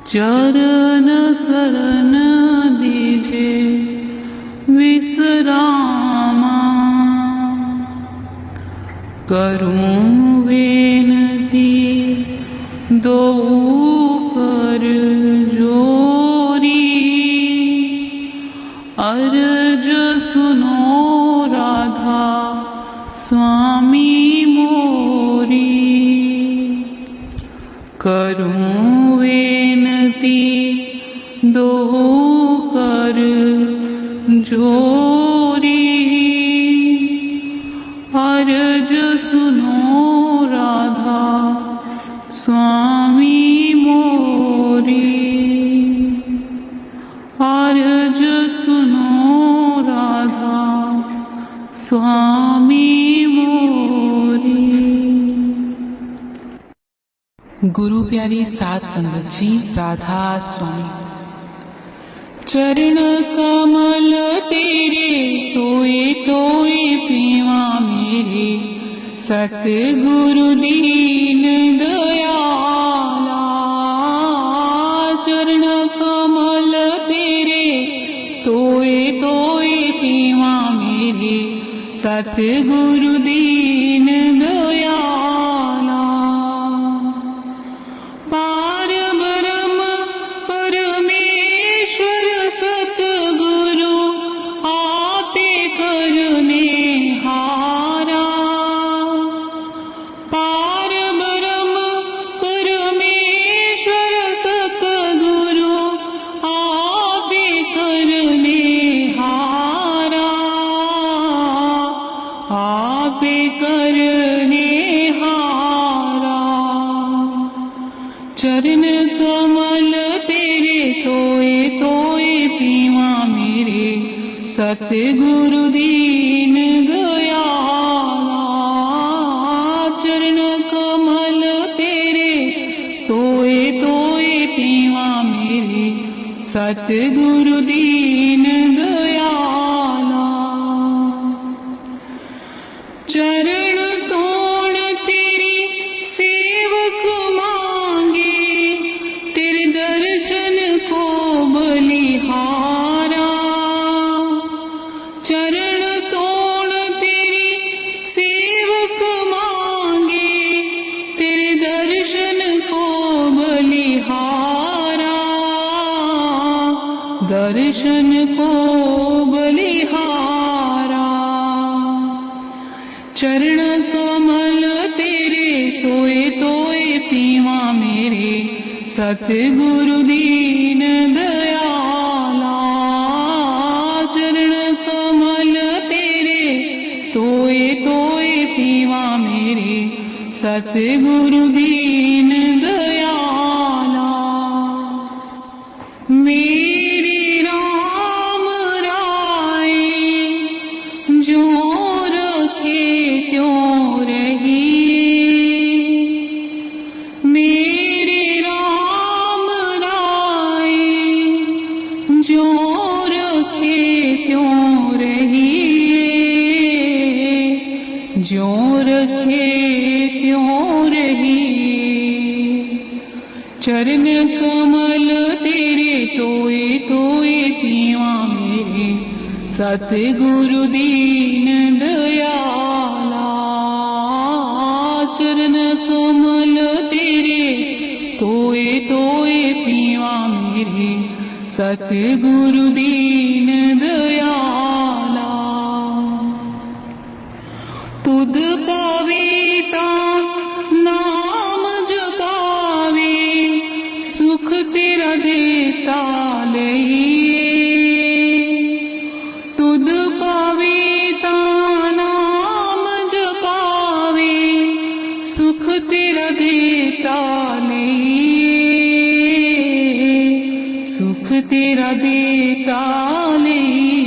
चरण शरण दीजे विश्रामा। करूं बेनती दो कर जोरी, अर्ज सुनो राधा स्वामी मोरी। करूं बेनती दो कर जोरी, अर्ज सुनो राधा स्वामी मोरी। अर्ज सुनो राधा स्वामी मोरी। गुरु प्यारी सात संगत जी राधा स्वामी। चरण कमल तेरे तोए तोए पीवा मेरे, सतगुरु दीन दयाला। चरण कमल तेरे तोए तोए पीवा मेरे, सतगुरु दीन दयाला। पार ब्रह्म परमेश्वर सतगुरु आपे करने हारा। पार ब्रह्म परमेश्वर सतगुरु आपे करने हारा। आपे करने हारा। चरण कमल तेरे तोए तोए पीवा मेरे, सतगुरु दीन दयाला। चरण कमल तेरे तोए तोए पीवा मेरे, सतगुरु दीन दयाला। चरण तोड़ तेरी सेवक मांगे, तेरे दर्शन को बलिहारा। चरण तोड़ जन को बलिहारा। चरण कमल तेरे तोए तोए पीवा मेरे, सतगुरु दीन दयाला। चरण कमल तेरे तोए तोए पीवा मेरे, सतगुरु दीन दयाला। मेरे राम राय जो रखे त्यों रहिए। मेरे राम राय जो रखे त्यों रहिए। जो रखे त्यों रहिए। चरण कमल तेरे तोए तोए पीवा मेरे, सतगुरु दीन दयाला। चरण कमल तेरे तोए तोए पीवा मेरे, सतगुरु दीन दयाला। तुद पावे ता नाम जपावे, सुख तेरा देता लइए। तुद पावे ता नाम जपावे, सुख तेरा देता लइए। सुख तेरा देता लइए।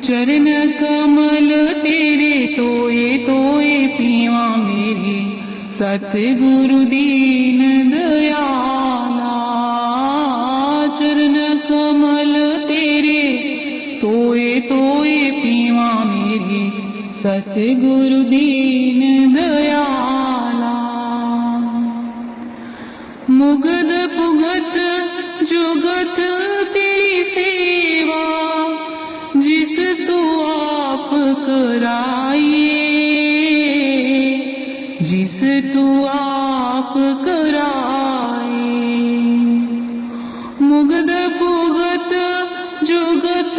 चरण कमल तेरे तोए तोए पीवा मेरे, सतगुरु दीन दयाला। चरण कमल तेरे तोए तोए पीवा मेरे, सतगुरु दीन दयाला। मुगद पुगत जुगत तेरी सेवा, जिस तू आप कराइए। जिस तू आप कराए। मुगद पुगत जुगत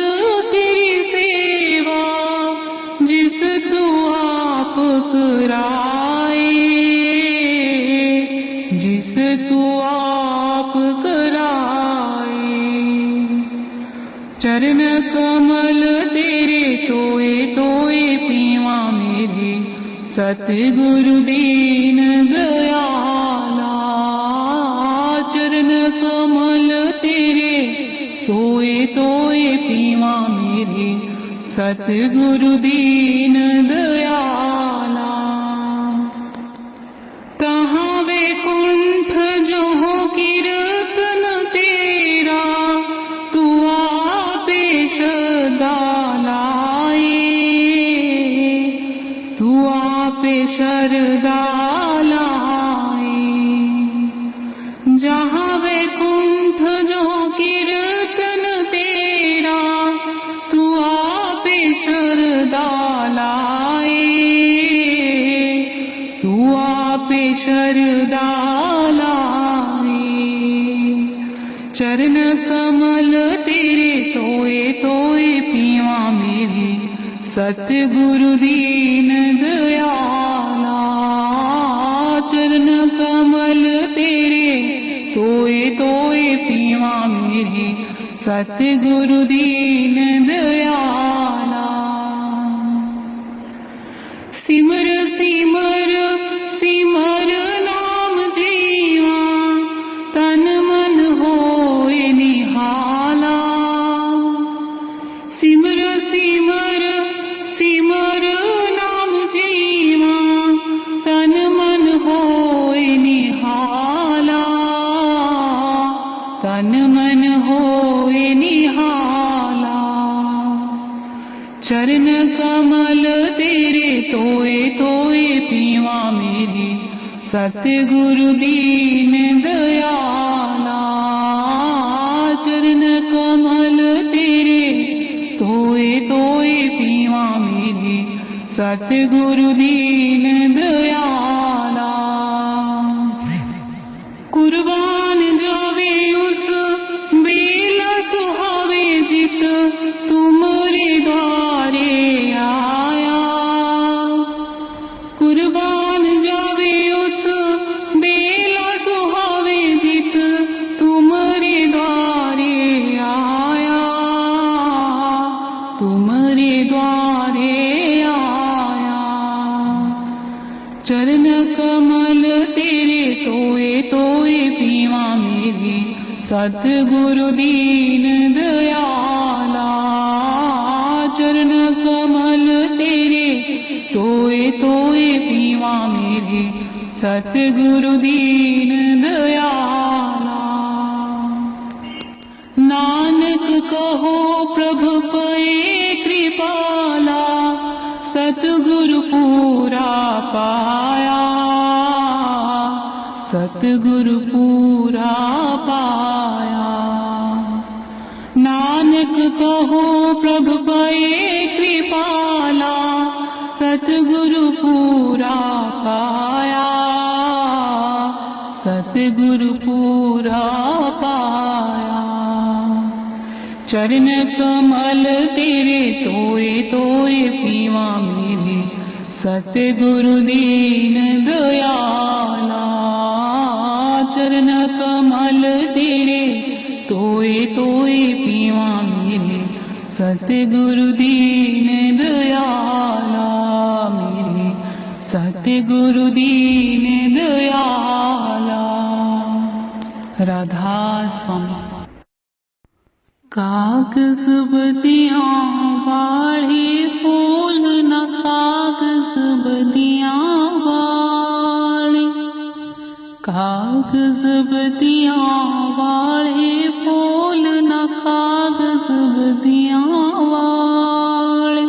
तेरी सेवा, जिस तू आप कराए। जिस तू आप कराए। चरण कमल तेरे तोए तोए पीवा मेरे, सतगुरु दीन दयाला। चरण कमल तेरे तोए तोए पीवा मेरे, सतगुरु दीन दयाला। तहाँ वैकुंठ जो हो कीर्तन तेरा, तू आपे सदा लाए। तू आपे शरदा लाए। जहाँ वैकुंठ जो कीर्तन तेरा, तू आपे शरदा लाए। तू आपे शरदा लाए। चरण कमल तेरे तोए तोए पीवा मेरे, सतगुरु दीन दयाला। चरण कमल तेरे तोए तोए पीवा मेरे, सतगुरु दीन दयाला। सिमर सिमर सिमर नाम जीवा, तन मन होए निहाला। सिमर सिमर सिमर नाम जीवा, तन मन होए निहाला। तन मन होए निहाला। चरण कमल तेरे तोए तोए पीवा मेरे, सतगुरु दीन दयाला। चरण कमल तेरे तोए तोए पीवा मेरे, सतगुरु दीन दयाला। कुर्बान जावे उस बेला सतगुरु दीन दयाला, चरण कमल तेरे तोए तोए पीवा मेरे, सतगुरु दीन दयाला। नानक कहो प्रभु पए कृपाला, सतगुरु पूरा पाया, सतगुरु पूरा पाया। नानक कहो प्रभु पए कृपाला, सतगुरु पूरा पाया, सतगुरु पूरा पाया। चरण कमल तेरे तोए तोए पीवा मेरे, सतगुरु दीन दयाला। चरण कमल तेरे तोए तोए पीवा मेरे, सतगुरु दीन दयाला मेरे, सतगुरु दीन दयाला। राधा स्वामी। कागज बदियां वाले फूल न कागज बदियां वाले, कागज बदियां वाले फूल न कागज बदियां वाले।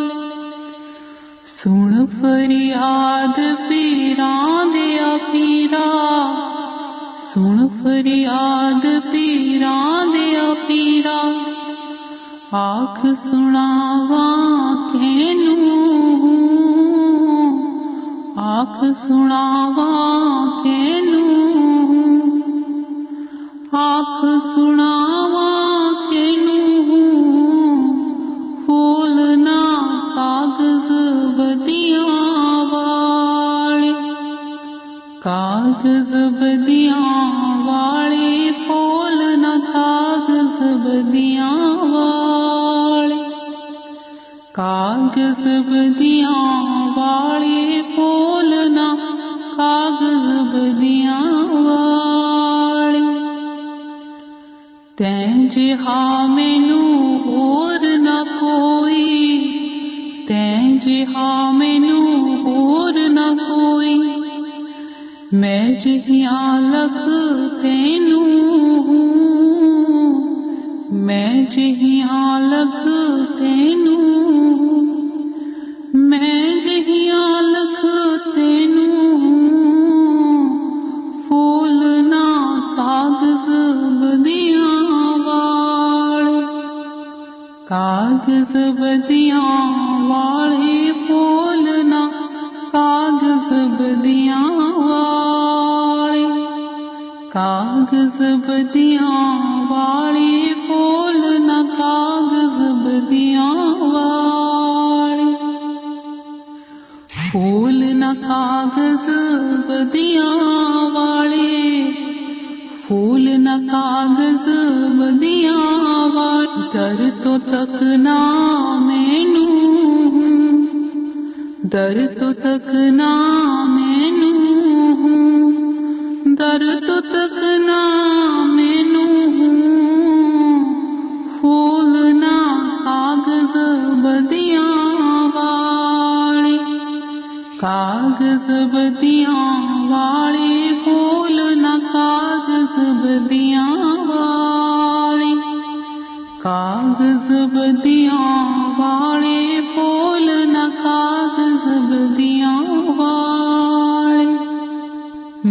सुन फरियाद पीरां दिया पीरा, सुन फरियाद पीरां दिया पीरा। आख सुनावा कैनू, आख सुनावा कैनू, आख सुनावा कैनू। फूल ना कागज बदियां वाले, कागज बदियां वाले फूल ना कागज बदियां वाले। कागज बदियां वाले फूल ना कागज बदियां वाले। तैं जिहा मैनू होर ना कोई, तैं जिहा मैनू होर ना कोई। मैं जिहियां लख तैनू, मैं जिहियां लख तैनू, मैं जिहियां लख तैनू। फूल ना कागज बदियां वाले, कागज बदियां वाले फूल ना कागज बदियां वाले। कागज बदियां वाले फूल ना कागज बदियां वाले। फूल ना कागज बदियां वाले, फूल ना कागज बदियां वाले। दर तो तक ना मैनू, दर तो तक ना मैनू, दर तो तक ना मैनू। फूल ना कागज बदियां वाले, कागज बदियां वाले फूल ना कागज बदियां वाले। कागज बदियां वाले फूल ना कागज बदियां वाले।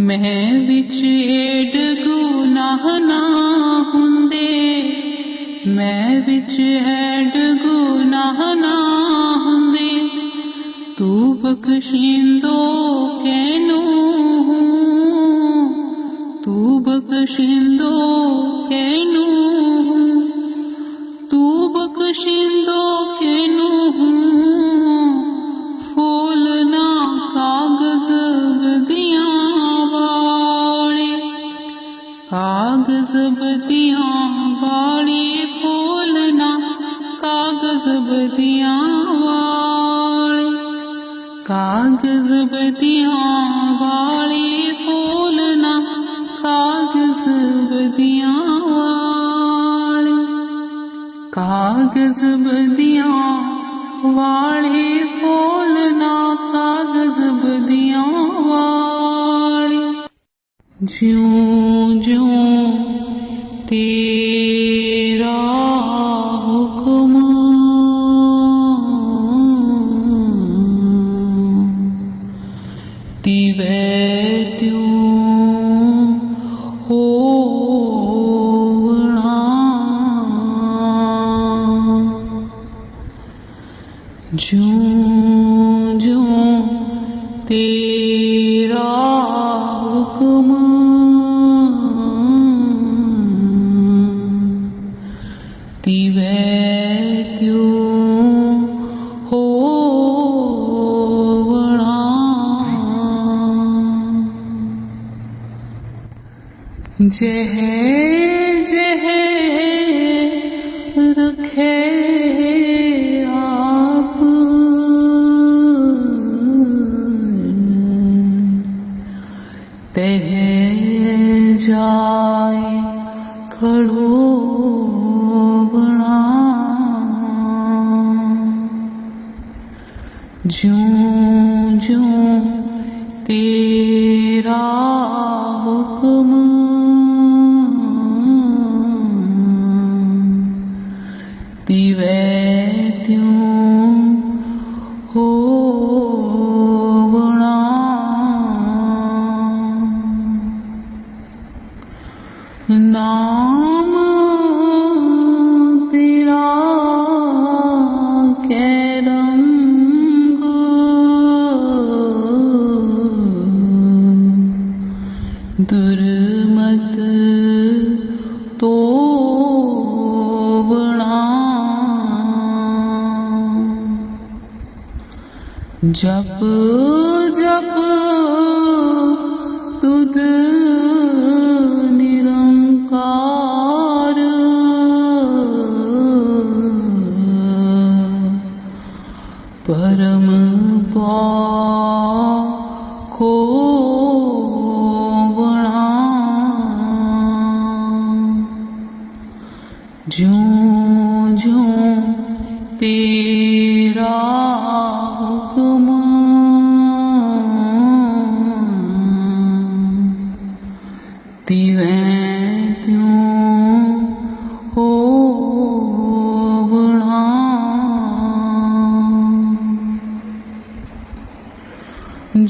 मैं विच एड गुनाह ना हुंदे, मैं विच एड गुनाह ना हुंदे। तू बख्शिंदो कैनू, तू बख्शिंदो कैनू, तू बख्शिंदो कैनू। फूल ना कागज बदियां वाले, कागज बदियां वाले फूल ना कागज बदियां वाले। कागज बदियां वाले फूल ना कागज बदियां वाले। कागज बदियां वाले फूल ना कागज बदियां वाले ज्यों ज्यों तेरा हुक्म तिवै त्यों होवणा ज्यों ज्यों तेरा हुक्म तिवै त्यों होवणा जह जह रखे आप तह जाए खड़ो बना ज्यों ज्यों तेरा हुक्म तिवै त्यों होवणा नाम तेरा कै रंग दुर्मत तो बना जप जप तुद निरंकार परम पाखो बना ज्यों ज्यों तेरा हुक्म तिवै त्यों होवणा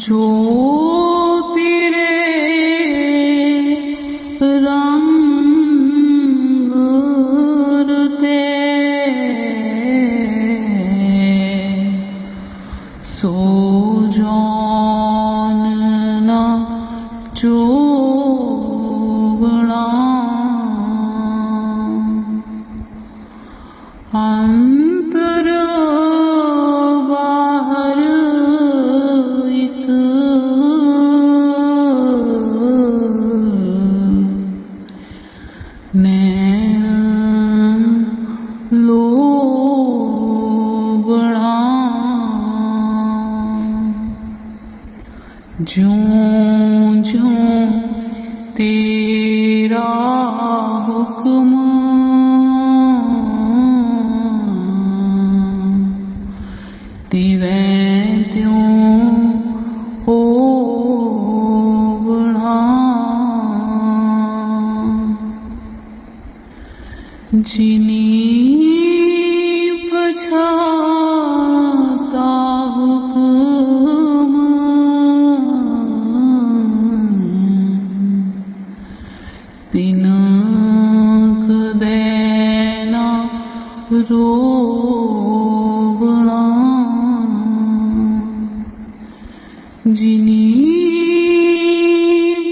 जो तेरे रंग रते सो जानना चोवणा अंतर बाहर एक नैन लोबणा ज्यों ज्यों तेरा हुक्म तिवै त्यों होवणा जिनी पछाता हुक्म तिनक देना रोवणा जिनी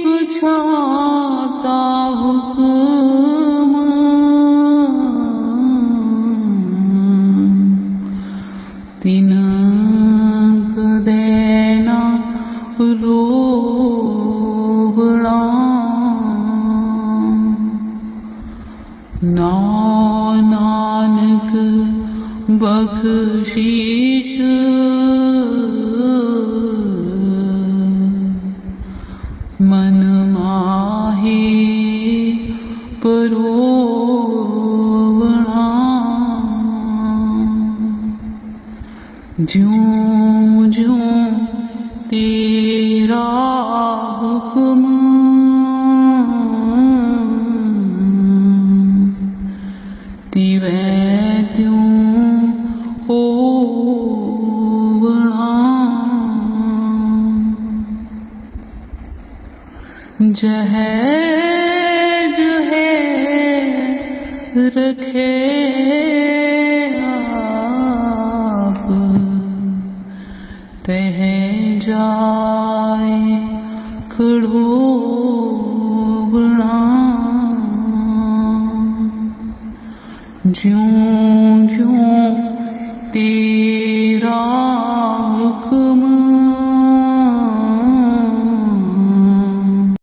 पछाता हुक्म तिनक देना रोवणा नानक बख्शीश मन माहे परोवणा ज्यों ज्यों तेरा हुक्म तिवै त्यों होवणा। जह जह रखे आप तह जाए खड़ोबना। ज्यों ज्यों तेरा